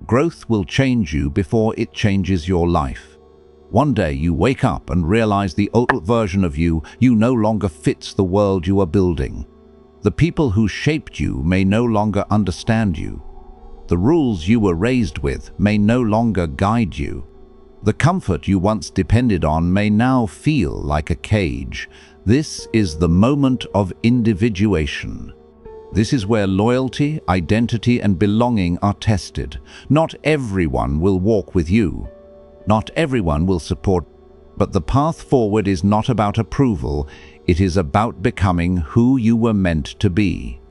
Growth will change you before it changes your life. One day you wake up and realize the old version of you no longer fits the world you are building. The people who shaped you may no longer understand you. The rules you were raised with may no longer guide you. The comfort you once depended on may now feel like a cage. This is the moment of individuation. This is where loyalty, identity, and belonging are tested. Not everyone will walk with you. Not everyone will support. But the path forward is not about approval. It is about becoming who you were meant to be.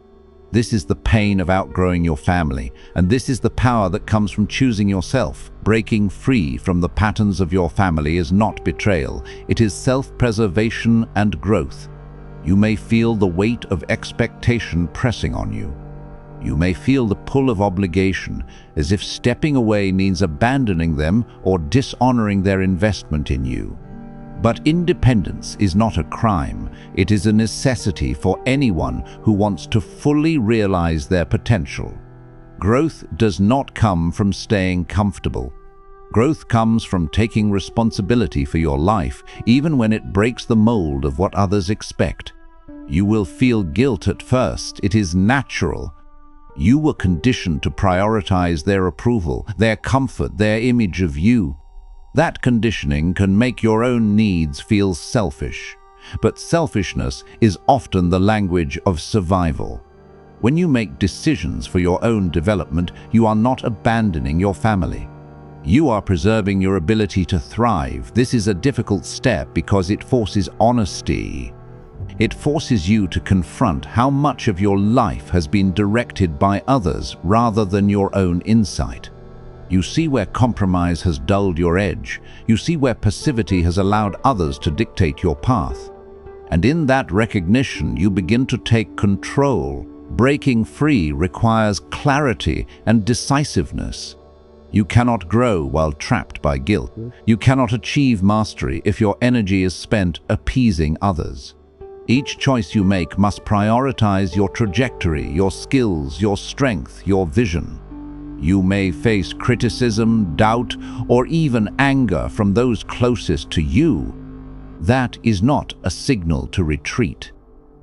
This is the pain of outgrowing your family, and this is the power that comes from choosing yourself. Breaking free from the patterns of your family is not betrayal. It is self-preservation and growth. You may feel the weight of expectation pressing on you. You may feel the pull of obligation, as if stepping away means abandoning them or dishonoring their investment in you. But independence is not a crime. It is a necessity for anyone who wants to fully realize their potential. Growth does not come from staying comfortable. Growth comes from taking responsibility for your life, even when it breaks the mold of what others expect. You will feel guilt at first. It is natural. You were conditioned to prioritize their approval, their comfort, their image of you. That conditioning can make your own needs feel selfish, but selfishness is often the language of survival. When you make decisions for your own development, you are not abandoning your family. You are preserving your ability to thrive. This is a difficult step because it forces honesty. It forces you to confront how much of your life has been directed by others rather than your own insight. You see where compromise has dulled your edge. You see where passivity has allowed others to dictate your path. And in that recognition, you begin to take control. Breaking free requires clarity and decisiveness. You cannot grow while trapped by guilt. You cannot achieve mastery if your energy is spent appeasing others. Each choice you make must prioritize your trajectory, your skills, your strength, your vision. You may face criticism, doubt, or even anger from those closest to you. That is not a signal to retreat.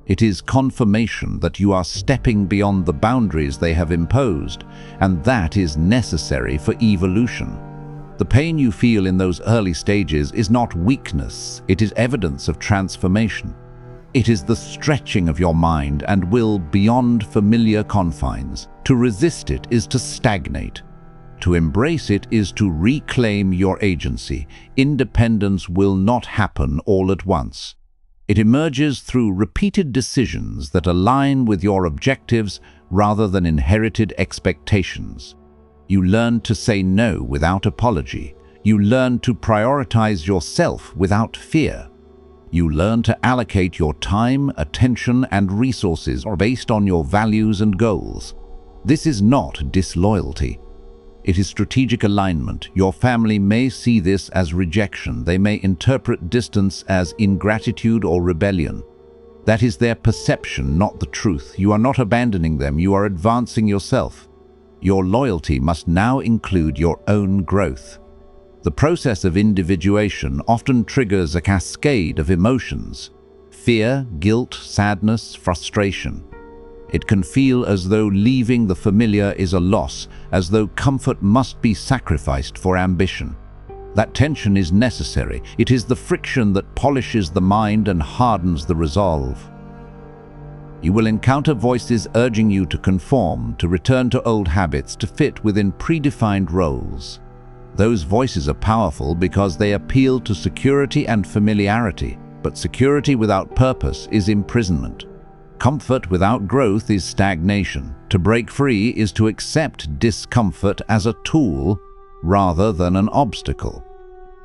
It is confirmation that you are stepping beyond the boundaries they have imposed, and that is necessary for evolution. The pain you feel in those early stages is not weakness, it is evidence of transformation. It is the stretching of your mind and will beyond familiar confines. To resist it is to stagnate. To embrace it is to reclaim your agency. Independence will not happen all at once. It emerges through repeated decisions that align with your objectives rather than inherited expectations. You learn to say no without apology. You learn to prioritize yourself without fear. You learn to allocate your time, attention, and resources based on your values and goals. This is not disloyalty. It is strategic alignment. Your family may see this as rejection. They may interpret distance as ingratitude or rebellion. That is their perception, not the truth. You are not abandoning them. You are advancing yourself. Your loyalty must now include your own growth. The process of individuation often triggers a cascade of emotions: fear, guilt, sadness, frustration. It can feel as though leaving the familiar is a loss, as though comfort must be sacrificed for ambition. That tension is necessary. It is the friction that polishes the mind and hardens the resolve. You will encounter voices urging you to conform, to return to old habits, to fit within predefined roles. Those voices are powerful because they appeal to security and familiarity, but security without purpose is imprisonment. Comfort without growth is stagnation. To break free is to accept discomfort as a tool rather than an obstacle.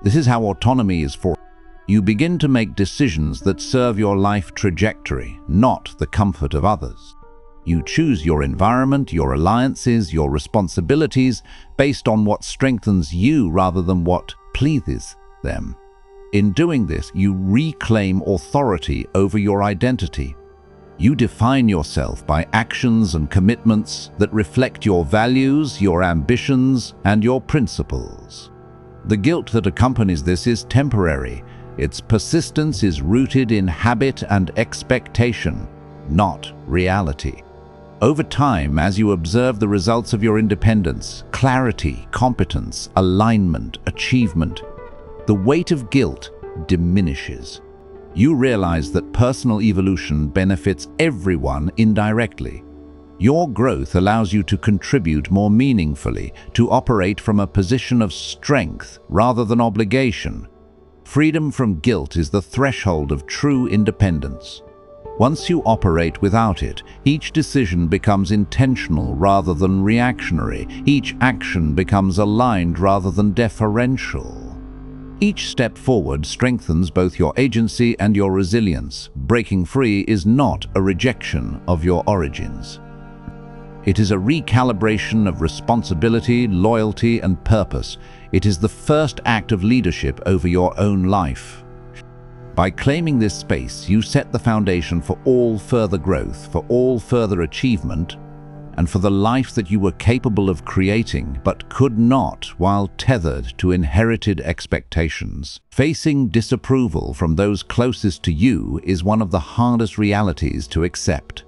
This is how autonomy is formed. You begin to make decisions that serve your life trajectory, not the comfort of others. You choose your environment, your alliances, your responsibilities based on what strengthens you rather than what pleases them. In doing this, you reclaim authority over your identity. You define yourself by actions and commitments that reflect your values, your ambitions, and your principles. The guilt that accompanies this is temporary. Its persistence is rooted in habit and expectation, not reality. Over time, as you observe the results of your independence, clarity, competence, alignment, achievement, the weight of guilt diminishes. You realize that personal evolution benefits everyone indirectly. Your growth allows you to contribute more meaningfully, to operate from a position of strength rather than obligation. Freedom from guilt is the threshold of true independence. Once you operate without it, each decision becomes intentional rather than reactionary. Each action becomes aligned rather than deferential. Each step forward strengthens both your agency and your resilience. Breaking free is not a rejection of your origins. It is a recalibration of responsibility, loyalty, and purpose. It is the first act of leadership over your own life. By claiming this space, you set the foundation for all further growth, for all further achievement, and for the life that you were capable of creating but could not while tethered to inherited expectations. Facing disapproval from those closest to you is one of the hardest realities to accept.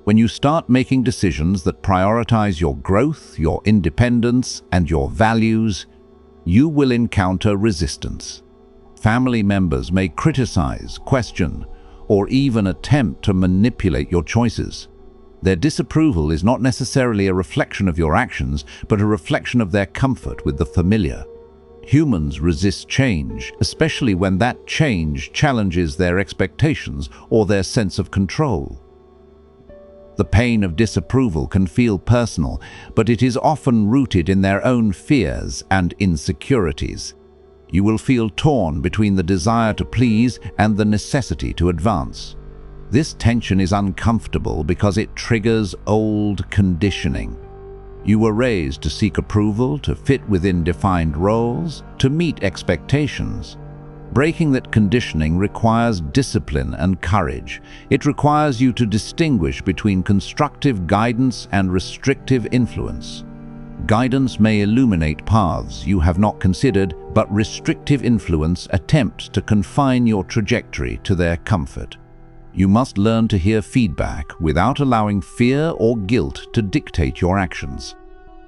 When you start making decisions that prioritize your growth, your independence, and your values, you will encounter resistance. Family members may criticize, question, or even attempt to manipulate your choices. Their disapproval is not necessarily a reflection of your actions, but a reflection of their comfort with the familiar. Humans resist change, especially when that change challenges their expectations or their sense of control. The pain of disapproval can feel personal, but it is often rooted in their own fears and insecurities. You will feel torn between the desire to please and the necessity to advance. This tension is uncomfortable because it triggers old conditioning. You were raised to seek approval, to fit within defined roles, to meet expectations. Breaking that conditioning requires discipline and courage. It requires you to distinguish between constructive guidance and restrictive influence. Guidance may illuminate paths you have not considered, but restrictive influence attempts to confine your trajectory to their comfort. You must learn to hear feedback without allowing fear or guilt to dictate your actions.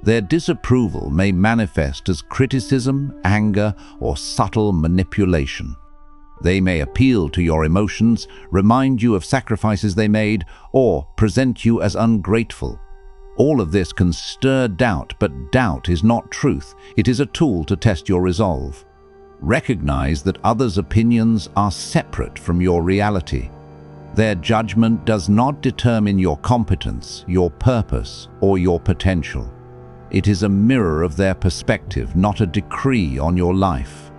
Their disapproval may manifest as criticism, anger, or subtle manipulation. They may appeal to your emotions, remind you of sacrifices they made, or present you as ungrateful. All of this can stir doubt, but doubt is not truth. It is a tool to test your resolve. Recognize that others' opinions are separate from your reality. Their judgment does not determine your competence, your purpose, or your potential. It is a mirror of their perspective, not a decree on your life.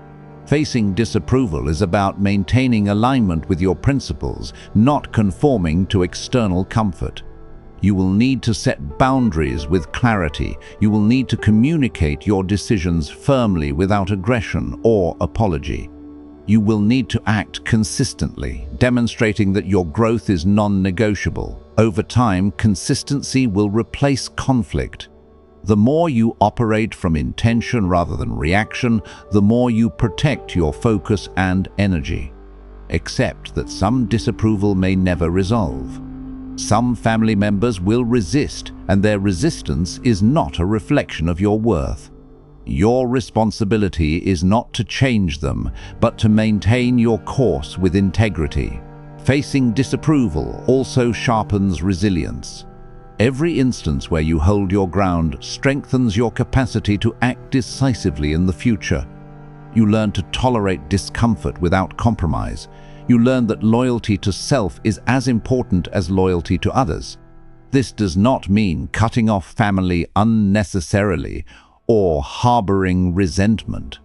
Facing disapproval is about maintaining alignment with your principles, not conforming to external comfort. You will need to set boundaries with clarity. You will need to communicate your decisions firmly without aggression or apology. You will need to act consistently, demonstrating that your growth is non-negotiable. Over time, consistency will replace conflict. The more you operate from intention rather than reaction, the more you protect your focus and energy. Accept that some disapproval may never resolve. Some family members will resist, and their resistance is not a reflection of your worth. Your responsibility is not to change them, but to maintain your course with integrity. Facing disapproval also sharpens resilience. Every instance where you hold your ground strengthens your capacity to act decisively in the future. You learn to tolerate discomfort without compromise. You learn that loyalty to self is as important as loyalty to others. This does not mean cutting off family unnecessarily or harboring resentment.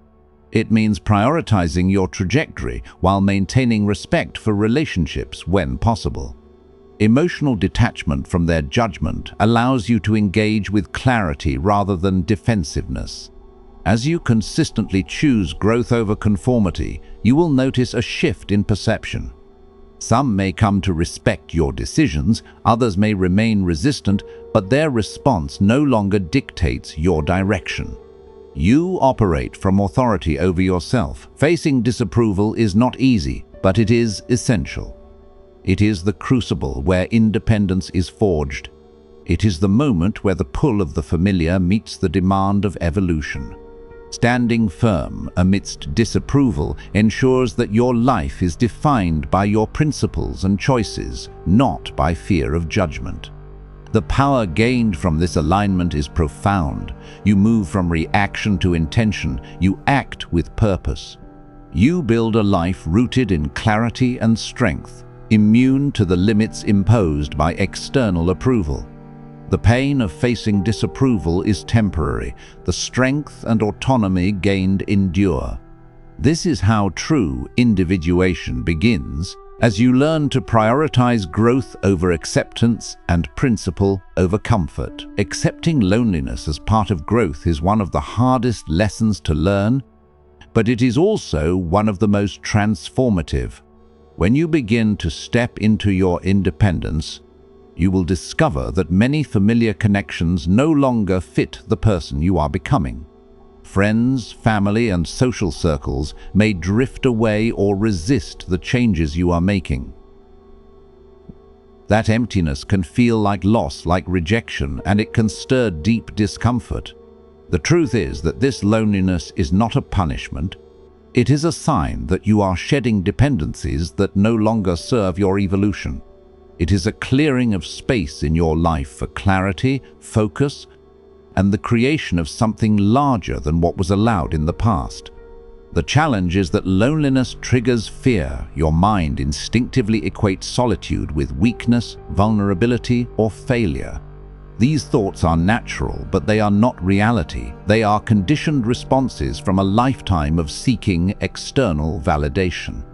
It means prioritizing your trajectory while maintaining respect for relationships when possible. Emotional detachment from their judgment allows you to engage with clarity rather than defensiveness. As you consistently choose growth over conformity, you will notice a shift in perception. Some may come to respect your decisions, others may remain resistant, but their response no longer dictates your direction. You operate from authority over yourself. Facing disapproval is not easy, but it is essential. It is the crucible where independence is forged. It is the moment where the pull of the familiar meets the demand of evolution. Standing firm amidst disapproval ensures that your life is defined by your principles and choices, not by fear of judgment. The power gained from this alignment is profound. You move from reaction to intention. You act with purpose. You build a life rooted in clarity and strength, immune to the limits imposed by external approval. The pain of facing disapproval is temporary. The strength and autonomy gained endure. This is how true individuation begins, as you learn to prioritize growth over acceptance and principle over comfort. Accepting loneliness as part of growth is one of the hardest lessons to learn, but it is also one of the most transformative. When you begin to step into your independence, you will discover that many familiar connections no longer fit the person you are becoming. Friends, family, and social circles may drift away or resist the changes you are making. That emptiness can feel like loss, like rejection, and it can stir deep discomfort. The truth is that this loneliness is not a punishment. It is a sign that you are shedding dependencies that no longer serve your evolution. It is a clearing of space in your life for clarity, focus, and the creation of something larger than what was allowed in the past. The challenge is that loneliness triggers fear. Your mind instinctively equates solitude with weakness, vulnerability, or failure. These thoughts are natural, but they are not reality. They are conditioned responses from a lifetime of seeking external validation.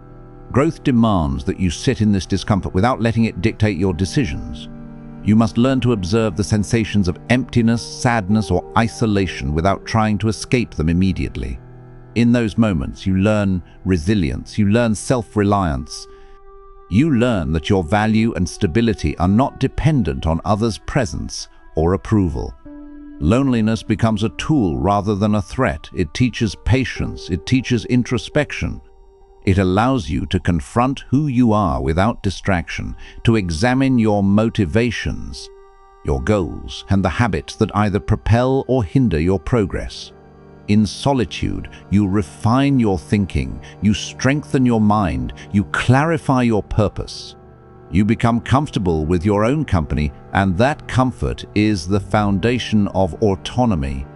Growth demands that you sit in this discomfort without letting it dictate your decisions. You must learn to observe the sensations of emptiness, sadness, or isolation without trying to escape them immediately. In those moments, you learn resilience, you learn self-reliance. You learn that your value and stability are not dependent on others' presence or approval. Loneliness becomes a tool rather than a threat. It teaches patience, it teaches introspection. It allows you to confront who you are without distraction, to examine your motivations, your goals, and the habits that either propel or hinder your progress. In solitude, you refine your thinking, you strengthen your mind, you clarify your purpose. You become comfortable with your own company, and that comfort is the foundation of autonomy.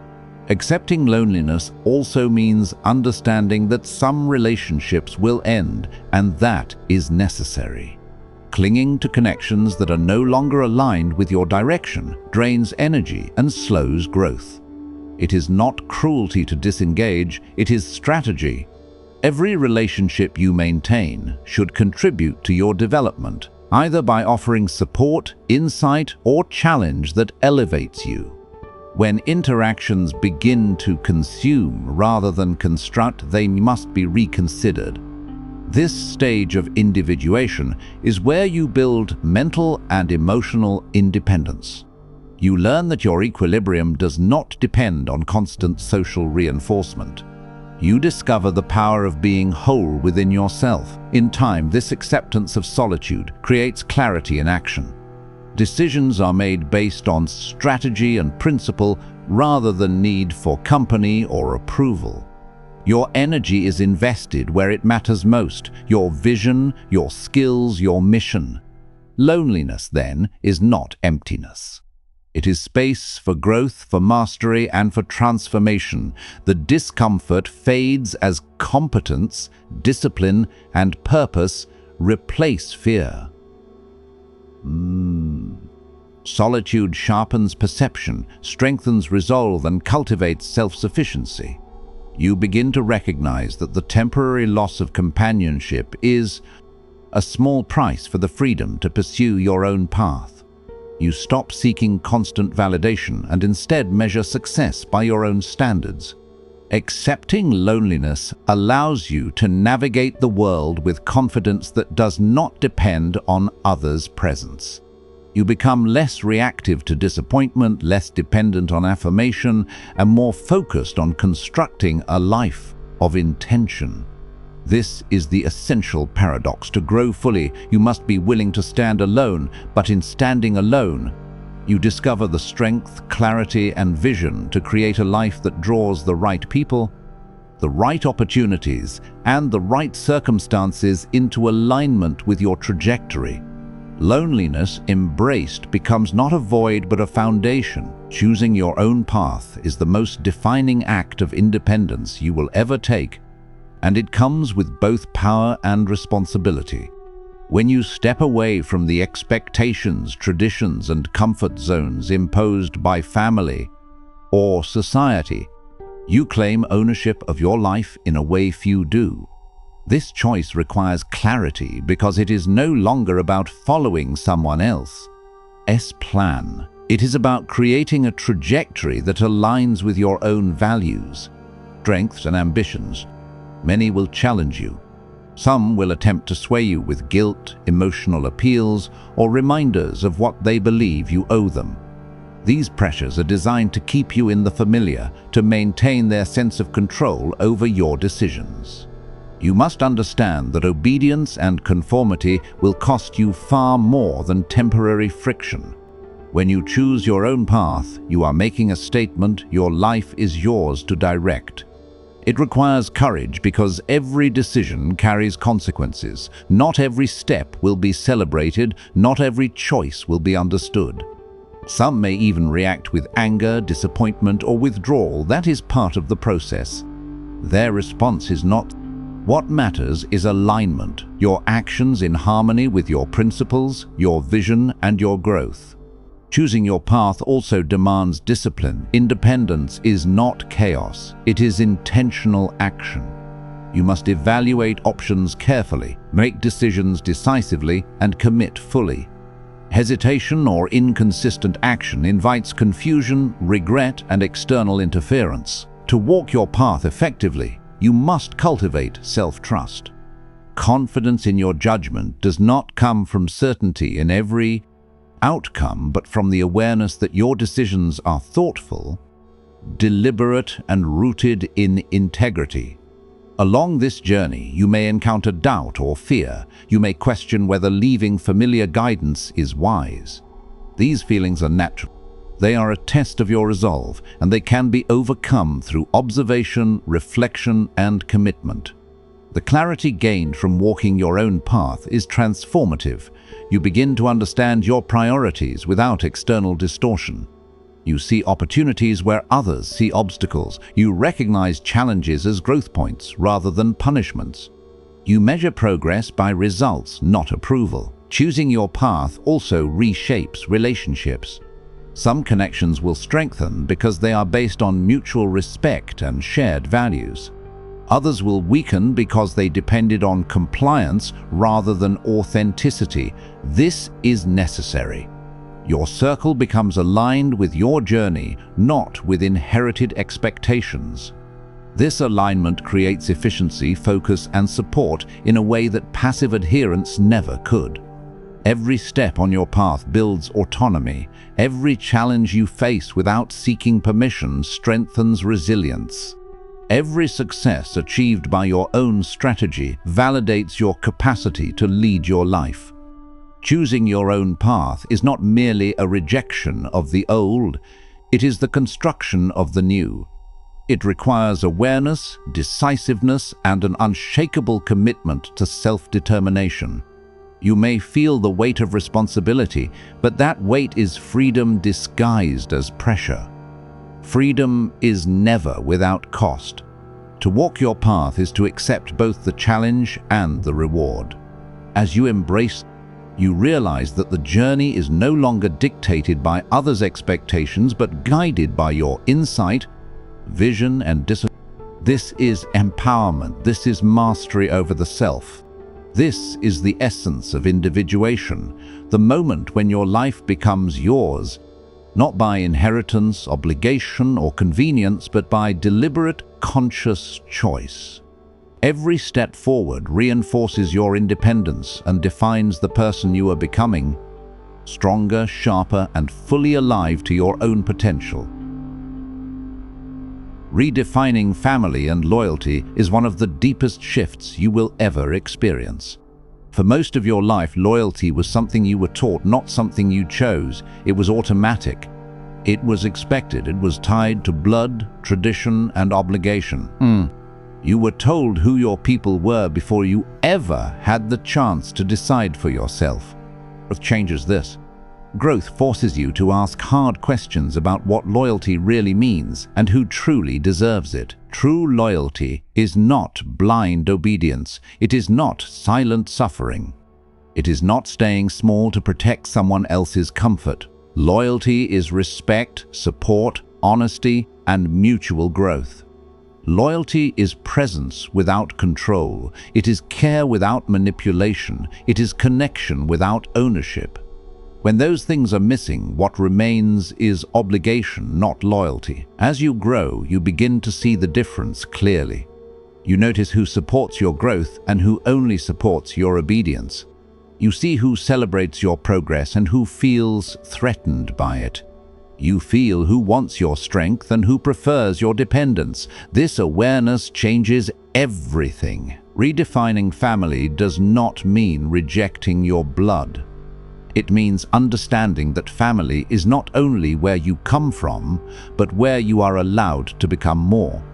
Accepting loneliness also means understanding that some relationships will end, and that is necessary. Clinging to connections that are no longer aligned with your direction drains energy and slows growth. It is not cruelty to disengage, it is strategy. Every relationship you maintain should contribute to your development, either by offering support, insight, or challenge that elevates you. When interactions begin to consume rather than construct, they must be reconsidered. This stage of individuation is where you build mental and emotional independence. You learn that your equilibrium does not depend on constant social reinforcement. You discover the power of being whole within yourself. In time, this acceptance of solitude creates clarity in action. Decisions are made based on strategy and principle rather than need for company or approval. Your energy is invested where it matters most: your vision, your skills, your mission. Loneliness, then, is not emptiness. It is space for growth, for mastery, and for transformation. The discomfort fades as competence, discipline, and purpose replace fear. Solitude sharpens perception, strengthens resolve, and cultivates self-sufficiency. You begin to recognize that the temporary loss of companionship is a small price for the freedom to pursue your own path. You stop seeking constant validation and instead measure success by your own standards. Accepting loneliness allows you to navigate the world with confidence that does not depend on others' presence. You become less reactive to disappointment, less dependent on affirmation, and more focused on constructing a life of intention. This is the essential paradox. To grow fully, you must be willing to stand alone, but in standing alone, you discover the strength, clarity, and vision to create a life that draws the right people, the right opportunities, and the right circumstances into alignment with your trajectory. Loneliness embraced becomes not a void but a foundation. Choosing your own path is the most defining act of independence you will ever take, and it comes with both power and responsibility. When you step away from the expectations, traditions, and comfort zones imposed by family or society, you claim ownership of your life in a way few do. This choice requires clarity because it is no longer about following someone else's plan. It is about creating a trajectory that aligns with your own values, strengths, and ambitions. Many will challenge you. Some will attempt to sway you with guilt, emotional appeals, or reminders of what they believe you owe them. These pressures are designed to keep you in the familiar, to maintain their sense of control over your decisions. You must understand that obedience and conformity will cost you far more than temporary friction. When you choose your own path, you are making a statement. Your life is yours to direct. It requires courage because every decision carries consequences. Not every step will be celebrated, not every choice will be understood. Some may even react with anger, disappointment, or withdrawal. That is part of the process. Their response is not. What matters is alignment, your actions in harmony with your principles, your vision, and your growth. Choosing your path also demands discipline. Independence is not chaos, it is intentional action. You must evaluate options carefully, make decisions decisively, and commit fully. Hesitation or inconsistent action invites confusion, regret, and external interference. To walk your path effectively, you must cultivate self-trust. Confidence in your judgment does not come from certainty in every outcome, but from the awareness that your decisions are thoughtful, deliberate, and rooted in integrity. Along this journey, you may encounter doubt or fear. You may question whether leaving familiar guidance is wise. These feelings are natural. They are a test of your resolve, and they can be overcome through observation, reflection, and commitment. The clarity gained from walking your own path is transformative. You begin to understand your priorities without external distortion. You see opportunities where others see obstacles. You recognize challenges as growth points rather than punishments. You measure progress by results, not approval. Choosing your path also reshapes relationships. Some connections will strengthen because they are based on mutual respect and shared values. Others will weaken because they depended on compliance rather than authenticity. This is necessary. Your circle becomes aligned with your journey, not with inherited expectations. This alignment creates efficiency, focus, and support in a way that passive adherence never could. Every step on your path builds autonomy. Every challenge you face without seeking permission strengthens resilience. Every success achieved by your own strategy validates your capacity to lead your life. Choosing your own path is not merely a rejection of the old, it is the construction of the new. It requires awareness, decisiveness, and an unshakable commitment to self-determination. You may feel the weight of responsibility, but that weight is freedom disguised as pressure. Freedom is never without cost. To walk your path is to accept both the challenge and the reward. As you embrace, you realize that the journey is no longer dictated by others' expectations but guided by your insight, vision, and discipline. This is empowerment. This is mastery over the self. This is the essence of individuation, the moment when your life becomes yours, not by inheritance, obligation, or convenience, but by deliberate, conscious choice. Every step forward reinforces your independence and defines the person you are becoming, stronger, sharper, and fully alive to your own potential. Redefining family and loyalty is one of the deepest shifts you will ever experience. For most of your life, loyalty was something you were taught, not something you chose. It was automatic. It was expected. It was tied to blood, tradition, and obligation. You were told who your people were before you ever had the chance to decide for yourself. Growth changes this. Growth forces you to ask hard questions about what loyalty really means and who truly deserves it. True loyalty is not blind obedience. It is not silent suffering. It is not staying small to protect someone else's comfort. Loyalty is respect, support, honesty, and mutual growth. Loyalty is presence without control. It is care without manipulation. It is connection without ownership. When those things are missing, what remains is obligation, not loyalty. As you grow, you begin to see the difference clearly. You notice who supports your growth and who only supports your obedience. You see who celebrates your progress and who feels threatened by it. You feel who wants your strength and who prefers your dependence. This awareness changes everything. Redefining family does not mean rejecting your blood. It means understanding that family is not only where you come from, but where you are allowed to become more.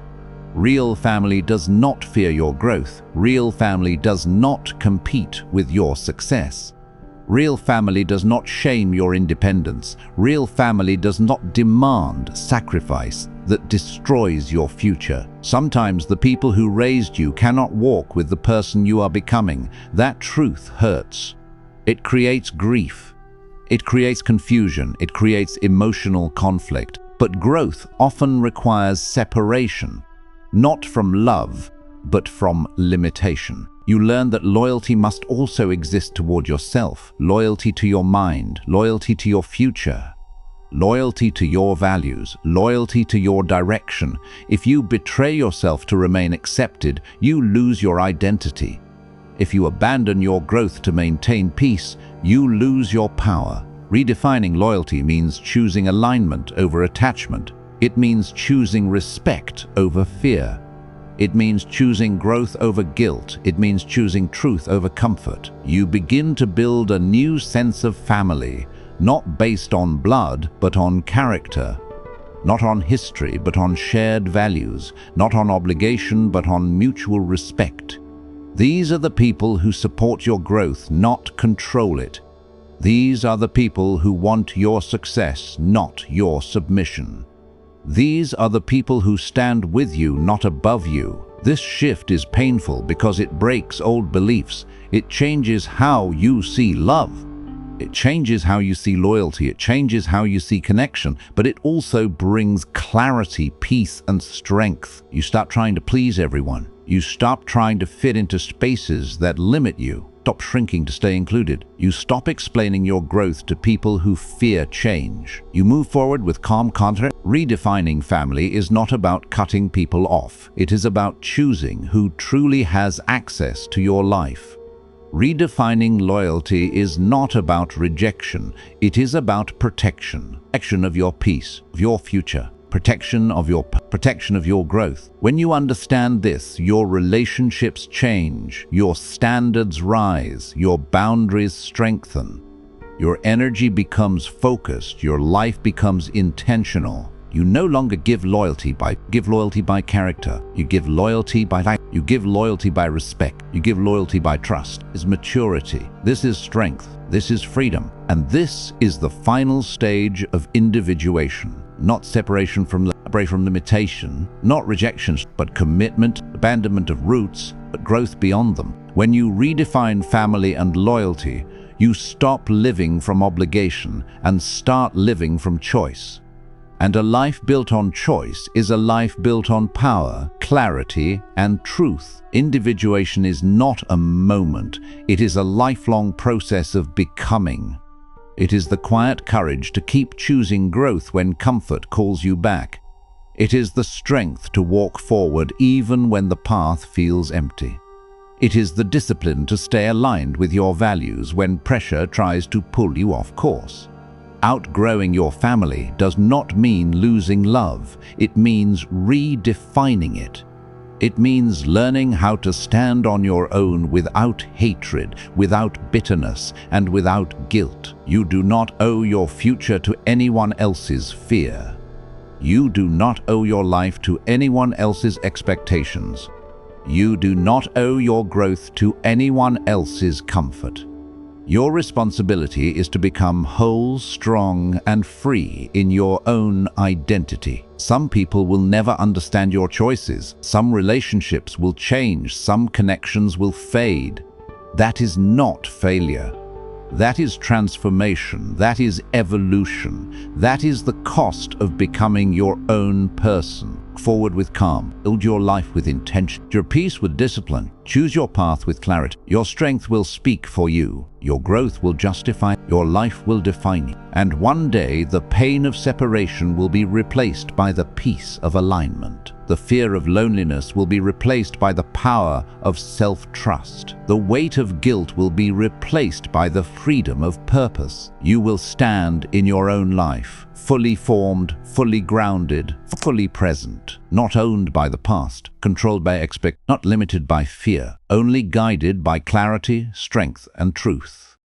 Real family does not fear your growth. Real family does not compete with your success. Real family does not shame your independence. Real family does not demand sacrifice that destroys your future. Sometimes the people who raised you cannot walk with the person you are becoming. That truth hurts. It creates grief. It creates confusion. It creates emotional conflict. But growth often requires separation, not from love, but from limitation. You learn that loyalty must also exist toward yourself, loyalty to your mind, loyalty to your future, loyalty to your values, loyalty to your direction. If you betray yourself to remain accepted, you lose your identity. If you abandon your growth to maintain peace, you lose your power. Redefining loyalty means choosing alignment over attachment. It means choosing respect over fear. It means choosing growth over guilt. It means choosing truth over comfort. You begin to build a new sense of family, not based on blood, but on character. Not on history, but on shared values. Not on obligation, but on mutual respect. These are the people who support your growth, not control it. These are the people who want your success, not your submission. These are the people who stand with you, not above you. This shift is painful because it breaks old beliefs. It changes how you see love. It changes how you see loyalty. It changes how you see connection. But it also brings clarity, peace, and strength. You stop trying to please everyone. You stop trying to fit into spaces that limit you. Stop shrinking to stay included. You stop explaining your growth to people who fear change. You move forward with calm confidence. Redefining family is not about cutting people off. It is about choosing who truly has access to your life. Redefining loyalty is not about rejection. It is about protection. Protection of your peace, of your future. Protection of your growth. When you understand this, your relationships change, your standards rise, your boundaries strengthen. Your energy becomes focused, your life becomes intentional. You no longer give loyalty by character. You give loyalty by respect. You give loyalty by trust. This is maturity. This is strength. This is freedom. And this is the final stage of individuation. Not separation from limitation, not rejection, but commitment, abandonment of roots, but growth beyond them. When you redefine family and loyalty, you stop living from obligation and start living from choice. And a life built on choice is a life built on power, clarity, and truth. Individuation is not a moment. It is a lifelong process of becoming. It is the quiet courage to keep choosing growth when comfort calls you back. It is the strength to walk forward even when the path feels empty. It is the discipline to stay aligned with your values when pressure tries to pull you off course. Outgrowing your family does not mean losing love. It means redefining it. It means learning how to stand on your own without hatred, without bitterness, and without guilt. You do not owe your future to anyone else's fear. You do not owe your life to anyone else's expectations. You do not owe your growth to anyone else's comfort. Your responsibility is to become whole, strong, and free in your own identity. Some people will never understand your choices. Some relationships will change. Some connections will fade. That is not failure. That is transformation. That is evolution. That is the cost of becoming your own person. Forward with calm. Build your life with intention. Your peace with discipline. Choose your path with clarity. Your strength will speak for you. Your growth will justify. Your life will define you. And one day, the pain of separation will be replaced by the peace of alignment. The fear of loneliness will be replaced by the power of self-trust. The weight of guilt will be replaced by the freedom of purpose. You will stand in your own life, fully formed, fully grounded, fully present, not owned by the past, controlled by not limited by fear, only guided by clarity, strength, and truth.